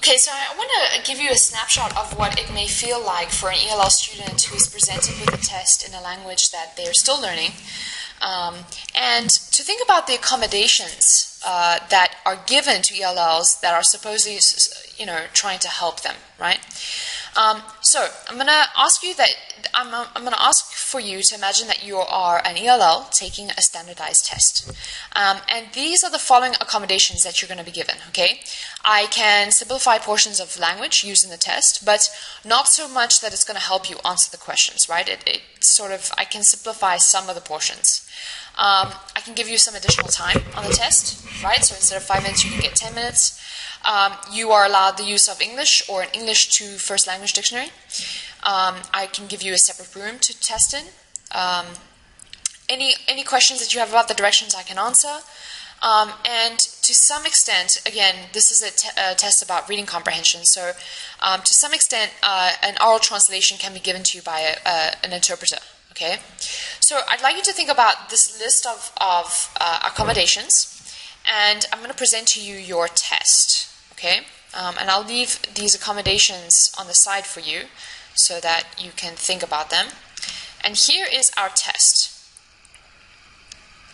Okay, so I want to give you a snapshot of what it may feel like for an ELL student who is presented with a test in a language that they're still learning, and to think about the accommodations that are given to ELLs that are supposedly, trying to help them, right? So I'm going to ask you that I'm going to ask for you to imagine that you are an ELL taking a standardized test, and these are the following accommodations that you're going to be given. Okay, I can simplify portions of language using the test, but not so much that it's going to help you answer the questions. Right? I can simplify some of the portions. I can give you some additional time on the test. Right? So instead of 5 minutes, you can get 10 minutes. You are allowed the use of English or an English to first language dictionary. I can give you a separate room to test in. Any questions that you have about the directions I can answer. And to some extent, again, this is a test about reading comprehension, so to some extent an oral translation can be given to you by an interpreter. Okay, so I'd like you to think about this list of accommodations, and I'm going to present to you your test. Okay, and I'll leave these accommodations on the side for you so that you can think about them. And here is our test.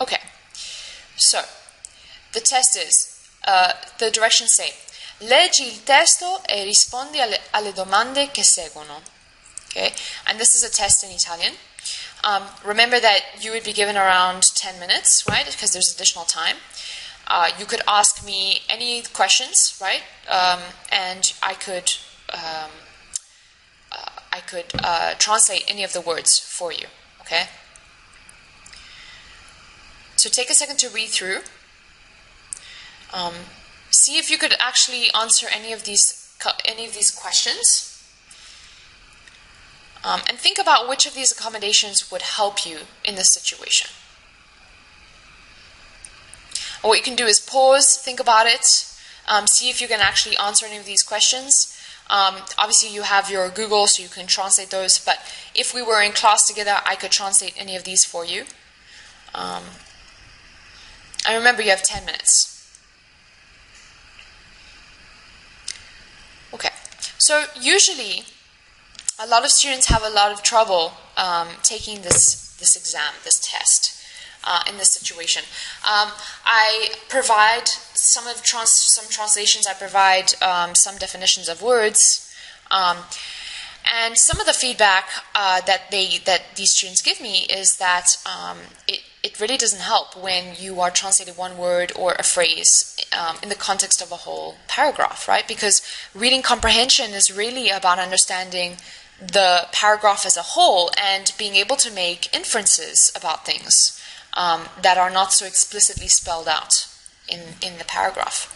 Okay, so the test is, the directions say, leggi il testo e rispondi alle domande che seguono. Okay, and this is a test in Italian. Remember that you would be given around 10 minutes, right, because there's additional time. You could ask me any questions, right, and I could translate any of the words for you, okay? So take a second to read through. See if you could actually answer any of these questions. And think about which of these accommodations would help you in this situation. And what you can do is pause, think about it, see if you can actually answer any of these questions. Obviously you have your Google, so you can translate those, but if we were in class together, I could translate any of these for you. And remember, you have 10 minutes. Okay, so usually a lot of students have a lot of trouble taking this exam, this test, in this situation. I provide some translations. I provide some definitions of words, and some of the feedback that these students give me is that it really doesn't help when you are translating one word or a phrase in the context of a whole paragraph, right? Because reading comprehension is really about understanding the paragraph as a whole and being able to make inferences about things that are not so explicitly spelled out in the paragraph.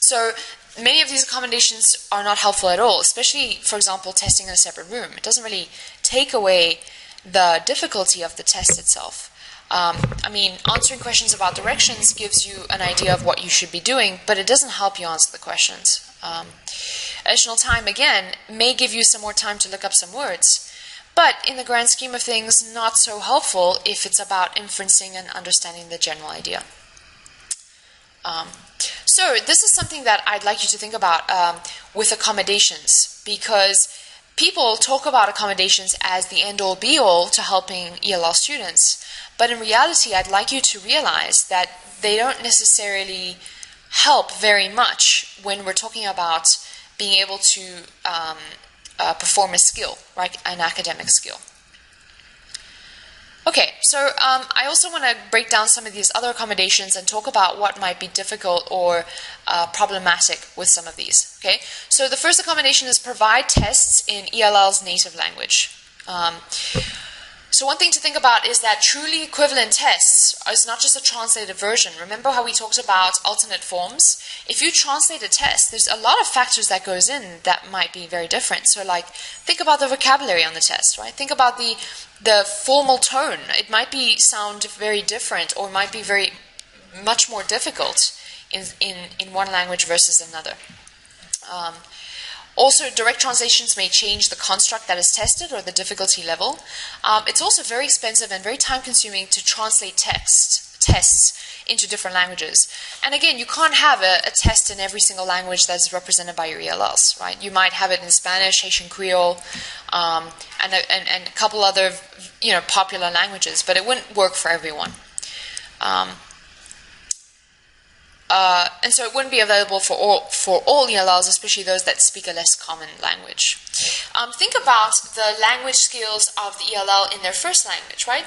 So many of these accommodations are not helpful at all, especially, for example, testing in a separate room. It doesn't really take away the difficulty of the test itself. I mean, answering questions about directions gives you an idea of what you should be doing, but it doesn't help you answer the questions. Additional time, again, may give you some more time to look up some words, but in the grand scheme of things, not so helpful if it's about inferencing and understanding the general idea. So this is something that I'd like you to think about with accommodations, because people talk about accommodations as the end-all be-all to helping ELL students, but in reality, I'd like you to realize that they don't necessarily help very much when we're talking about being able to perform a skill, right, an academic skill. Okay, so I also want to break down some of these other accommodations and talk about what might be difficult or problematic with some of these. Okay, so the first accommodation is provide tests in ELL's native language. So one thing to think about is that truly equivalent tests is not just a translated version. Remember how we talked about alternate forms? If you translate a test, there's a lot of factors that goes in that might be very different. So like, think about the vocabulary on the test, right? Think about the formal tone. It might sound very different, or might be much more difficult in one language versus another. Also, direct translations may change the construct that is tested or the difficulty level. It's also very expensive and very time-consuming to translate tests into different languages. And again, you can't have a test in every single language that's represented by your ELLs, right? You might have it in Spanish, Haitian Creole, and a couple other, popular languages, but it wouldn't work for everyone. And so it wouldn't be available for all ELLs, especially those that speak a less common language. Think about the language skills of the ELL in their first language, right?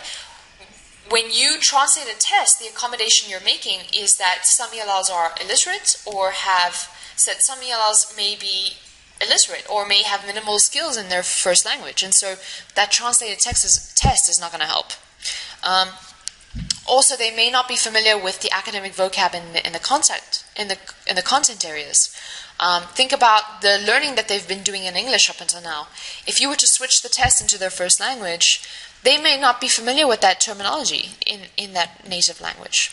When you translate a test, the accommodation you're making is that some ELLs are illiterate or some ELLs may be illiterate or may have minimal skills in their first language, and so that translated test is not going to help. Also, they may not be familiar with the academic vocab in the content areas. Think about the learning that they've been doing in English up until now. If you were to switch the test into their first language, they may not be familiar with that terminology in that native language.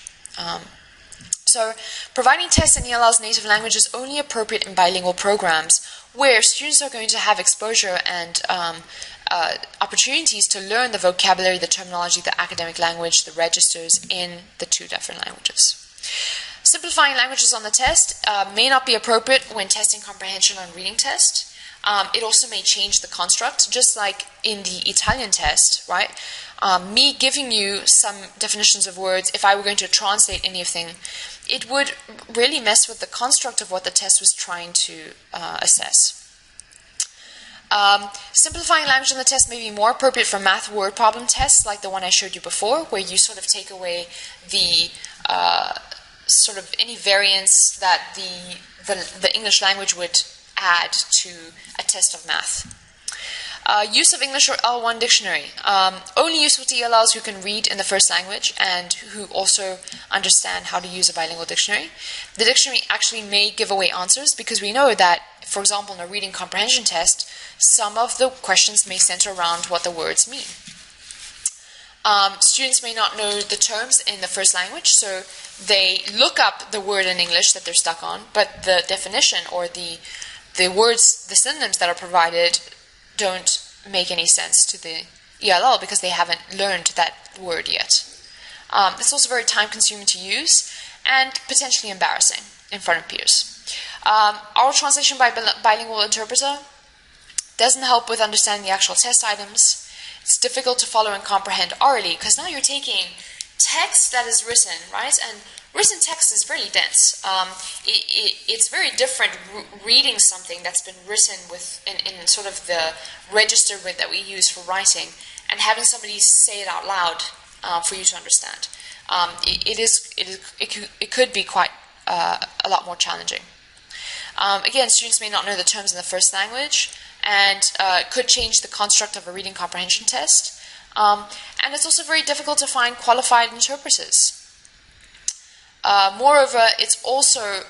So providing tests in ELL's native language is only appropriate in bilingual programs where students are going to have exposure and opportunities to learn the vocabulary, the terminology, the academic language, the registers in the two different languages. Simplifying languages on the test may not be appropriate when testing comprehension on reading test. It also may change the construct, just like in the Italian test, right? Me giving you some definitions of words, if I were going to translate anything, it would really mess with the construct of what the test was trying to assess. Simplifying language on the test may be more appropriate for math word problem tests, like the one I showed you before, where you sort of take away the sort of any variance that the English language would add to a test of math. Use of English or L1 dictionary. Only use with ELLs who can read in the first language and who also understand how to use a bilingual dictionary. The dictionary actually may give away answers because we know that, for example, in a reading comprehension test, some of the questions may center around what the words mean. Students may not know the terms in the first language, so they look up the word in English that they're stuck on, but the definition or the words, the synonyms that are provided don't make any sense to the ELL because they haven't learned that word yet. It's also very time-consuming to use and potentially embarrassing in front of peers. Oral translation by bilingual interpreter doesn't help with understanding the actual test items. It's difficult to follow and comprehend orally because now you're taking text that is written, right? And written text is really dense. It's very different reading something that's been written in sort of the register that we use for writing and having somebody say it out loud for you to understand. It could be quite a lot more challenging. Again, students may not know the terms in the first language, and it could change the construct of a reading comprehension test. And it's also very difficult to find qualified interpreters. Moreover, it's also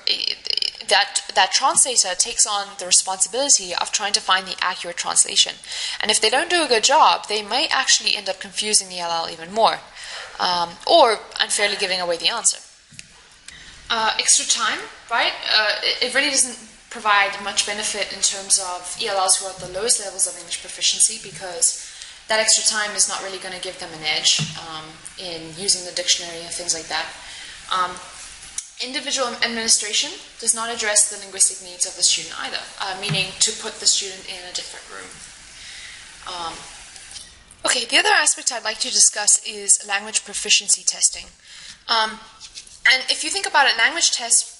that translator takes on the responsibility of trying to find the accurate translation. And if they don't do a good job, they may actually end up confusing the ELL even more, or unfairly giving away the answer. Extra time, right? It really doesn't provide much benefit in terms of ELLs who are at the lowest levels of English proficiency because that extra time is not really going to give them an edge in using the dictionary and things like that. Individual administration does not address the linguistic needs of the student either, meaning to put the student in a different room. Okay, the other aspect I'd like to discuss is language proficiency testing. And if you think about it, language tests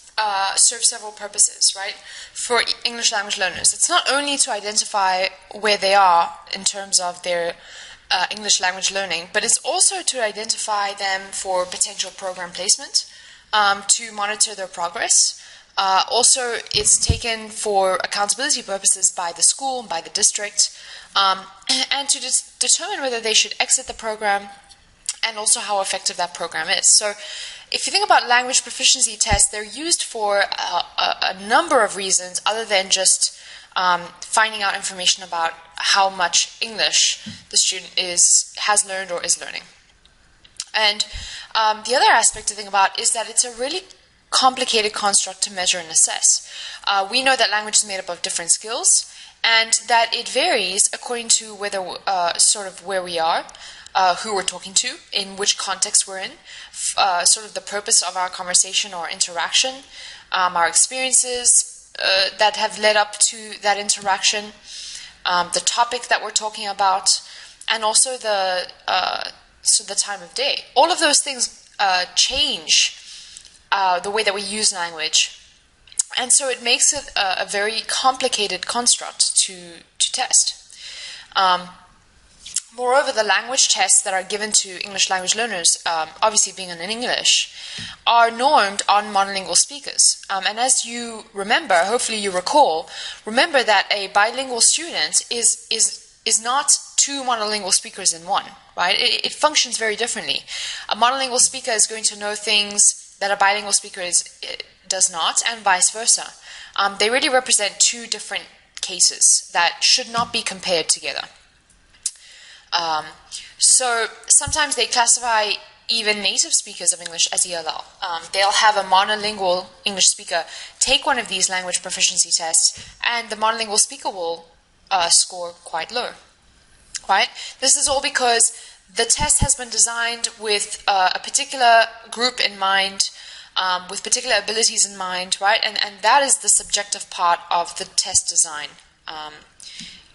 serve several purposes, right? For English language learners, it's not only to identify where they are in terms of their English language learning, but it's also to identify them for potential program placement, to monitor their progress. Also, it's taken for accountability purposes by the school, by the district, and to determine whether they should exit the program and also how effective that program is. So if you think about language proficiency tests, they're used for a number of reasons other than just finding out information about how much English the student has learned or is learning. And the other aspect to think about is that it's a really complicated construct to measure and assess. We know that language is made up of different skills and that it varies according to whether sort of where we are. who we're talking to, in which context we're in, sort of the purpose of our conversation or interaction, our experiences that have led up to that interaction, the topic that we're talking about, and also the time of day. All of those things change the way that we use language, and so it makes it a very complicated construct to test. Moreover, the language tests that are given to English language learners, obviously being in English, are normed on monolingual speakers. And as you remember, hopefully you remember that a bilingual student is not two monolingual speakers in one, right? It functions very differently. A monolingual speaker is going to know things that a bilingual speaker does not, and vice versa. They really represent two different cases that should not be compared together. So sometimes they classify even native speakers of English as ELL. They'll have a monolingual English speaker take one of these language proficiency tests, and the monolingual speaker will score quite low. Right? This is all because the test has been designed with a particular group in mind, with particular abilities in mind, right? And that is the subjective part of the test design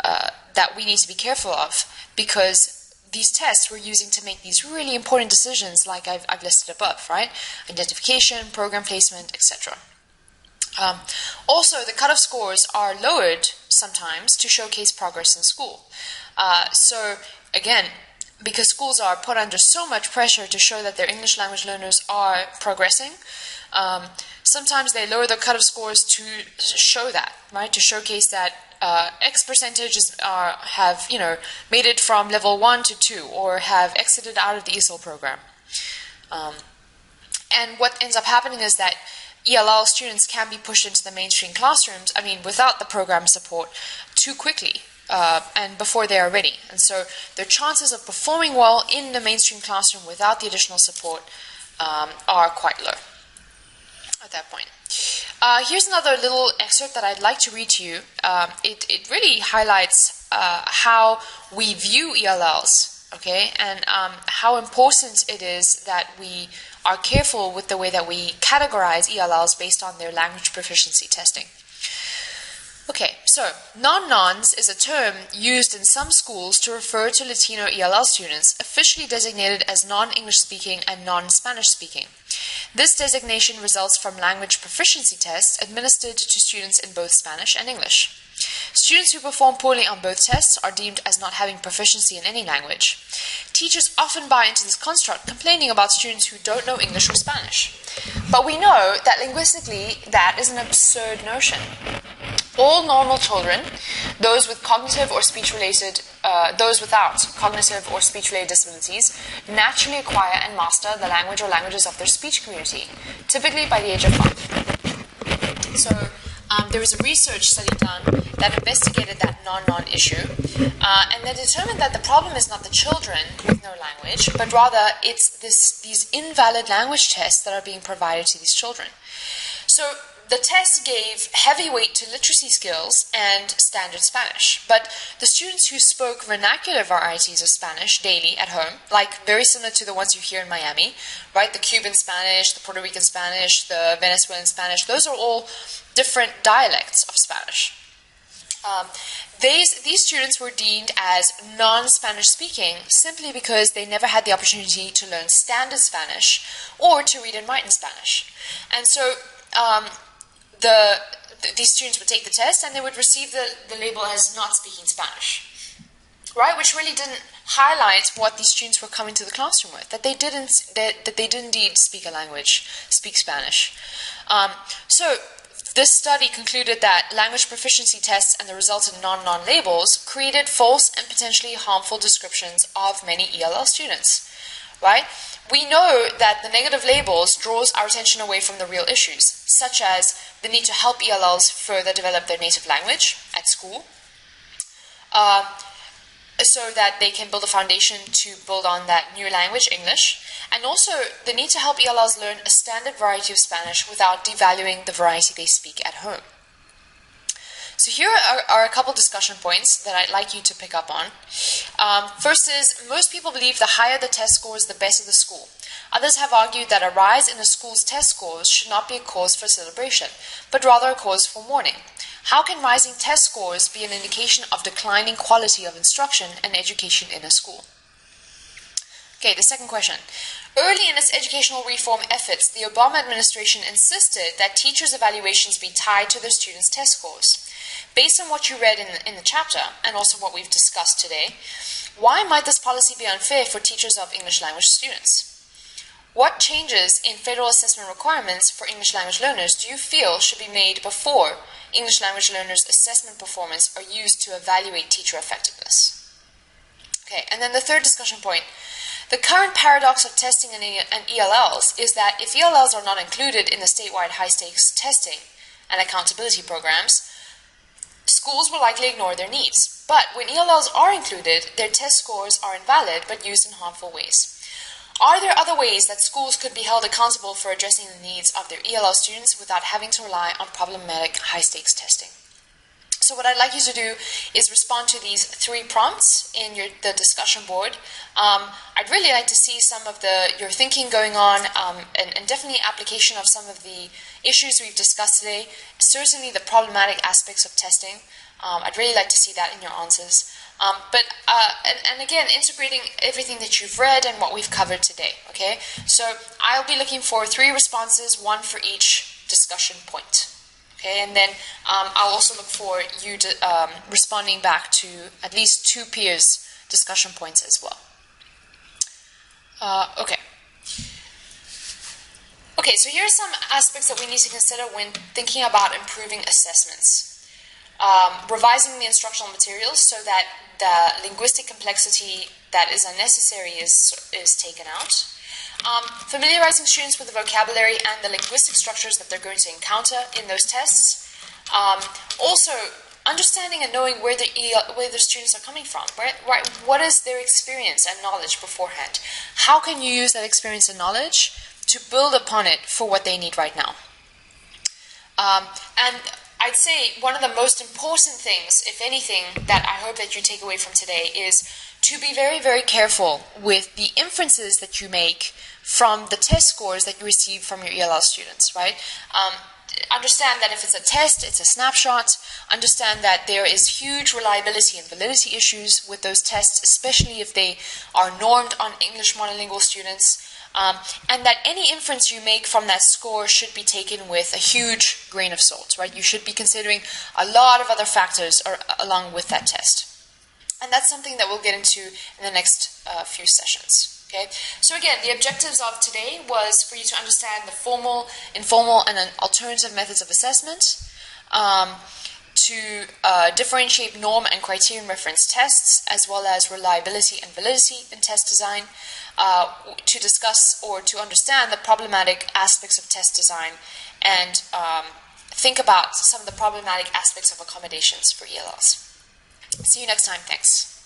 that we need to be careful of, because these tests we're using to make these really important decisions like I've listed above, right? Identification, program placement, etc. Also, the cutoff scores are lowered sometimes to showcase progress in school. So, again, because schools are put under so much pressure to show that their English language learners are progressing, sometimes they lower the cutoff scores to show that, right? To showcase that X percentages have made it from level 1 to 2, or have exited out of the ESOL program. And what ends up happening is that ELL students can be pushed into the mainstream classrooms, without the program support, too quickly and before they are ready. And so their chances of performing well in the mainstream classroom without the additional support are quite low at that point. Here's another little excerpt that I'd like to read to you. It really highlights how we view ELLs, okay, and how important it is that we are careful with the way that we categorize ELLs based on their language proficiency testing. Okay, so non-nons is a term used in some schools to refer to Latino ELL students officially designated as non-English speaking and non-Spanish speaking. This designation results from language proficiency tests administered to students in both Spanish and English. Students who perform poorly on both tests are deemed as not having proficiency in any language. Teachers often buy into this construct, complaining about students who don't know English or Spanish. But we know that linguistically that is an absurd notion. All normal children, those without cognitive or speech-related disabilities, naturally acquire and master the language or languages of their speech community, typically by the age of 5. So there was a research study done that investigated that non-non issue, and they determined that the problem is not the children with no language, but rather it's these invalid language tests that are being provided to these children. So the test gave heavy weight to literacy skills and standard Spanish, but the students who spoke vernacular varieties of Spanish daily at home, like very similar to the ones you hear in Miami, right? The Cuban Spanish, the Puerto Rican Spanish, the Venezuelan Spanish, those are all different dialects of Spanish. These students were deemed as non-Spanish speaking simply because they never had the opportunity to learn standard Spanish or to read and write in Spanish. And so these students would take the test and they would receive the label as not speaking Spanish, right? Which really didn't highlight what these students were coming to the classroom with, that they did indeed speak a language, speak Spanish. So this study concluded that language proficiency tests and the resultant non-non labels created false and potentially harmful descriptions of many ELL students, right? We know that the negative labels draws our attention away from the real issues, such as the need to help ELLs further develop their native language at school, so that they can build a foundation to build on that new language, English, and also the need to help ELLs learn a standard variety of Spanish without devaluing the variety they speak at home. So here are a couple discussion points that I'd like you to pick up on. First is, most people believe the higher the test scores, the better the school. Others have argued that a rise in a school's test scores should not be a cause for celebration, but rather a cause for mourning. How can rising test scores be an indication of declining quality of instruction and education in a school? Okay, the second question. Early in its educational reform efforts, the Obama administration insisted that teachers' evaluations be tied to their students' test scores. Based on what you read in the chapter, and also what we've discussed today, why might this policy be unfair for teachers of English language students? What changes in federal assessment requirements for English language learners do you feel should be made before English language learners' assessment performance are used to evaluate teacher effectiveness? Okay, and then the third discussion point. The current paradox of testing and ELLs is that if ELLs are not included in the statewide high-stakes testing and accountability programs, schools will likely ignore their needs. But when ELLs are included, their test scores are invalid but used in harmful ways. Are there other ways that schools could be held accountable for addressing the needs of their ELL students without having to rely on problematic high-stakes testing? So what I'd like you to do is respond to these 3 prompts in the discussion board. I'd really like to see some of your thinking going on and definitely application of some of the issues we've discussed today, certainly the problematic aspects of testing. I'd really like to see that in your answers. And again, integrating everything that you've read and what we've covered today, okay? So I'll be looking for 3 responses, 1 for each discussion point. Okay, and then I'll also look for you responding back to at least 2 peers' discussion points as well. Okay, so here are some aspects that we need to consider when thinking about improving assessments. Revising the instructional materials so that the linguistic complexity that is unnecessary is taken out. Familiarizing students with the vocabulary and the linguistic structures that they're going to encounter in those tests. Also, understanding and knowing where the students are coming from. Right? What is their experience and knowledge beforehand? How can you use that experience and knowledge to build upon it for what they need right now? And I'd say one of the most important things, if anything, that I hope that you take away from today is to be very, very careful with the inferences that you make from the test scores that you receive from your ELL students, right? Understand that if it's a test, it's a snapshot. Understand that there is huge reliability and validity issues with those tests, especially if they are normed on English monolingual students. And that any inference you make from that score should be taken with a huge grain of salt, right? You should be considering a lot of other factors along with that test. And that's something that we'll get into in the next few sessions. Okay. So again, the objectives of today was for you to understand the formal, informal, and alternative methods of assessment, to differentiate norm and criterion reference tests, as well as reliability and validity in test design, to discuss or to understand the problematic aspects of test design, and think about some of the problematic aspects of accommodations for ELLs. See you next time. Thanks.